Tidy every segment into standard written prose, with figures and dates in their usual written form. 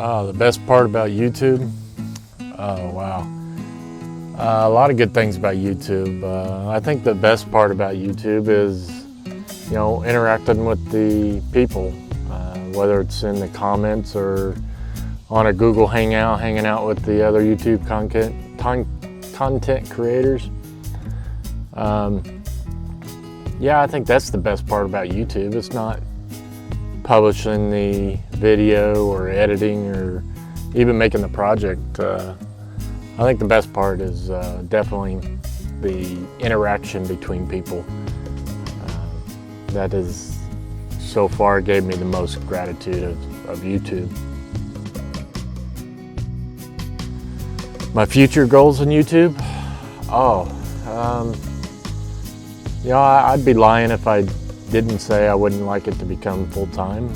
The best part about YouTube? Oh, wow. A lot of good things about YouTube. I think the best part about YouTube is, interacting with the people, whether it's in the comments or on a Google Hangout, hanging out with the other YouTube content creators. Yeah, I think that's the best part about YouTube. It's not publishing the video or editing or even making the project. I think the best part is definitely the interaction between people. That is so far gave me the most gratitude of YouTube. My future goals in YouTube? I'd be lying if I didn't say I wouldn't like it to become full-time.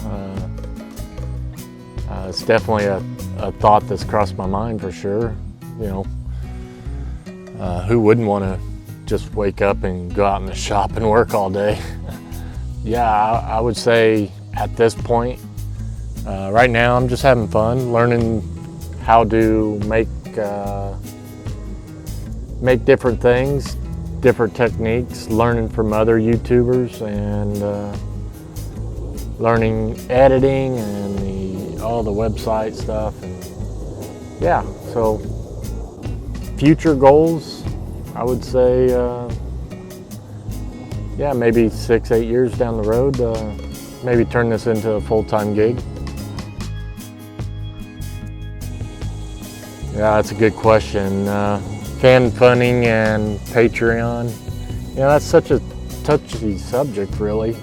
It's definitely a thought that's crossed my mind for sure. Who wouldn't want to just wake up and go out in the shop and work all day? Yeah, I would say at this point, right now I'm just having fun, learning how to make different things, different techniques, learning from other YouTubers, and learning editing and all the website stuff. And yeah, so future goals, I would say, maybe 6-8 years down the road, maybe turn this into a full-time gig. Yeah, that's a good question. Fan funding and Patreon, that's such a touchy subject, really.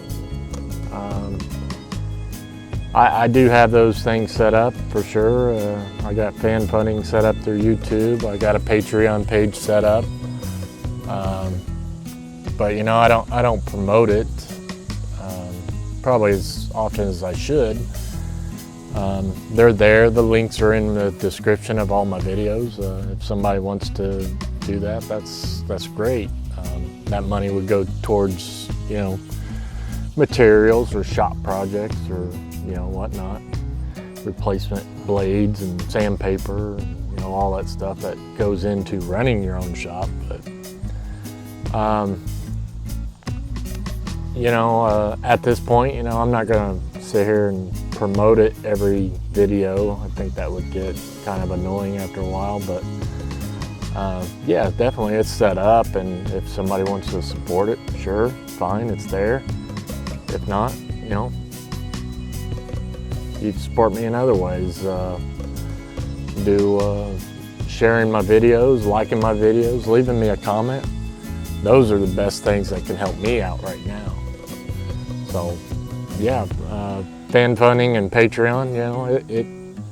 I do have those things set up for sure. I got fan funding set up through YouTube. I got a Patreon page set up, but I don't promote it probably as often as I should. They're there. The links are in the description of all my videos. If somebody wants to do that, that's great. That money would go towards materials or shop projects or whatnot, replacement blades and sandpaper, all that stuff that goes into running your own shop. But at this point, I'm not gonna sit here and promote it every video. I think that would get kind of annoying after a while, but yeah, definitely it's set up, and if somebody wants to support it, sure, fine, it's there. If not, you can support me in other ways. Sharing my videos, liking my videos, leaving me a comment. Those are the best things that can help me out right now. So yeah, fan funding and Patreon,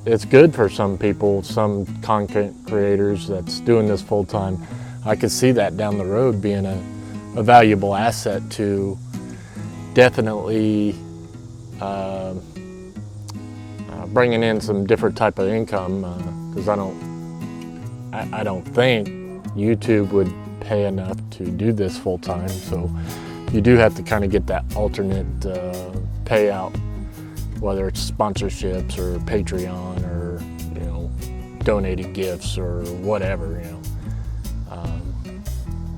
it's good for some people, some content creators that's doing this full time. I could see that down the road being a valuable asset to definitely bringing in some different type of income, because I don't think YouTube would pay enough to do this full time. So you do have to kind of get that alternate payout, whether it's sponsorships or Patreon or donated gifts or whatever.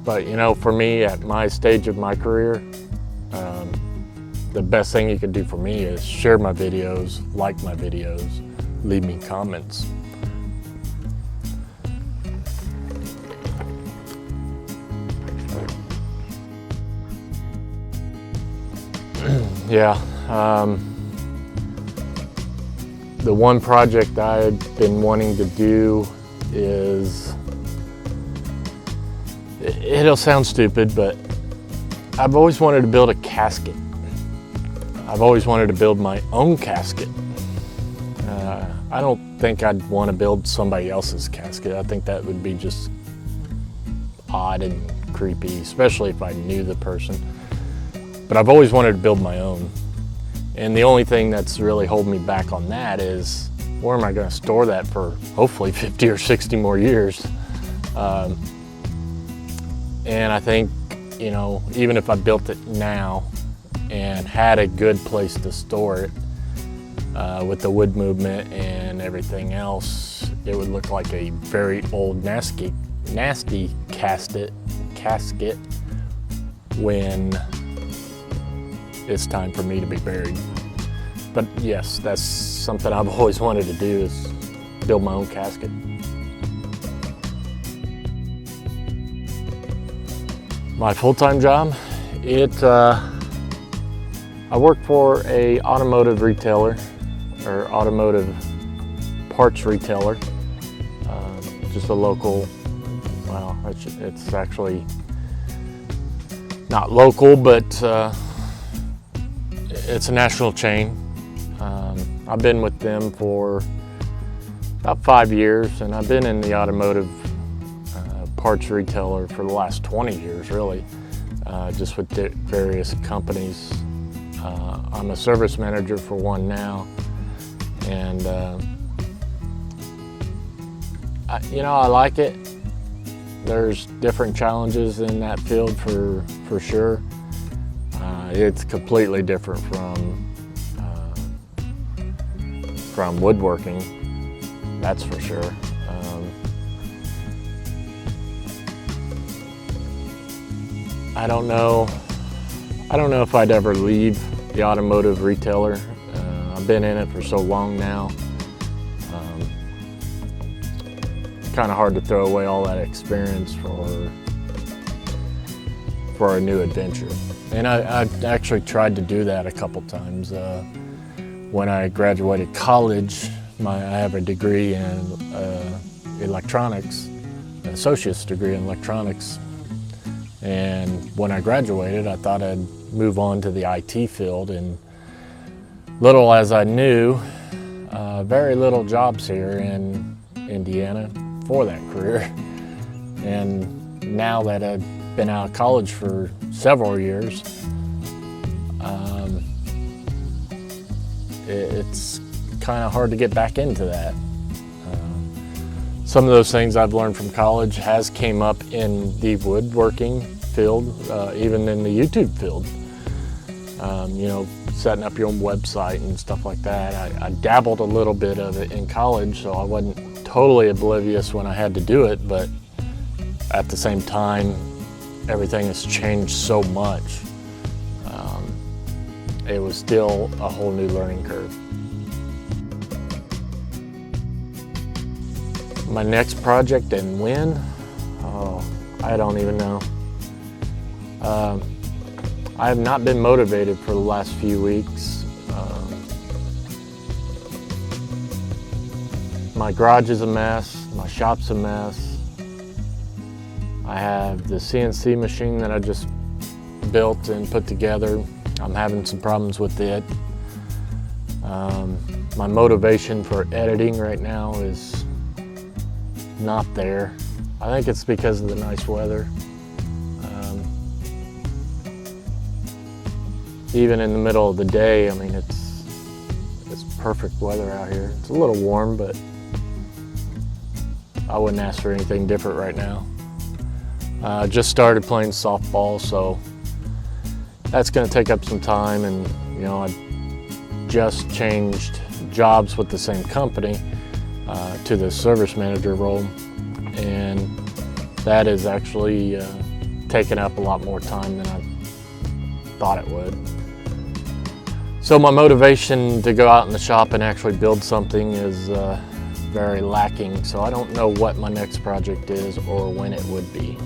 But for me, at my stage of my career, the best thing you can do for me is share my videos, like my videos, leave me comments. Yeah, the one project I've been wanting to do is, it'll sound stupid, but I've always wanted to build a casket. I've always wanted to build my own casket. I don't think I'd want to build somebody else's casket. I think that would be just odd and creepy, especially if I knew the person. But I've always wanted to build my own. And the only thing that's really holding me back on that is, where am I going to store that for hopefully 50 or 60 more years? And I think, even if I built it now and had a good place to store it, with the wood movement and everything else, it would look like a very old, nasty casket when it's time for me to be buried. But yes, that's something I've always wanted to do, is build my own casket. My full-time job, I work for a automotive retailer, or automotive parts retailer, just a local, well, it's actually not local, but it's a national chain. I've been with them for about 5 years, and I've been in the automotive parts retailer for the last 20 years, really, just with various companies. I'm a service manager for one now, and I like it. There's different challenges in that field for sure. It's completely different from woodworking, that's for sure. I don't know if I'd ever leave the automotive retailer. I've been in it for so long now. Kind of hard to throw away all that experience for a new adventure. And I actually tried to do that a couple times. When I graduated college, I have a degree in electronics, an associate's degree in electronics. And when I graduated, I thought I'd move on to the IT field, and little as I knew, very little jobs here in Indiana for that career. And now that I've been out of college for several years, it's kind of hard to get back into that. Some of those things I've learned from college has came up in the woodworking field, even in the YouTube field. Setting up your own website and stuff like that. I dabbled a little bit of it in college, so I wasn't totally oblivious when I had to do it, but at the same time, everything has changed so much. It was still a whole new learning curve. My next project and when? Oh, I don't even know. I have not been motivated for the last few weeks. My garage is a mess, my shop's a mess. I have the CNC machine that I just built and put together. I'm having some problems with it. My motivation for editing right now is not there. I think it's because of the nice weather. Even in the middle of the day, I mean, it's perfect weather out here. It's a little warm, but I wouldn't ask for anything different right now. I just started playing softball, so that's going to take up some time, and I just changed jobs with the same company to the service manager role, and that is actually taken up a lot more time than I thought it would. So my motivation to go out in the shop and actually build something is very lacking, so I don't know what my next project is or when it would be.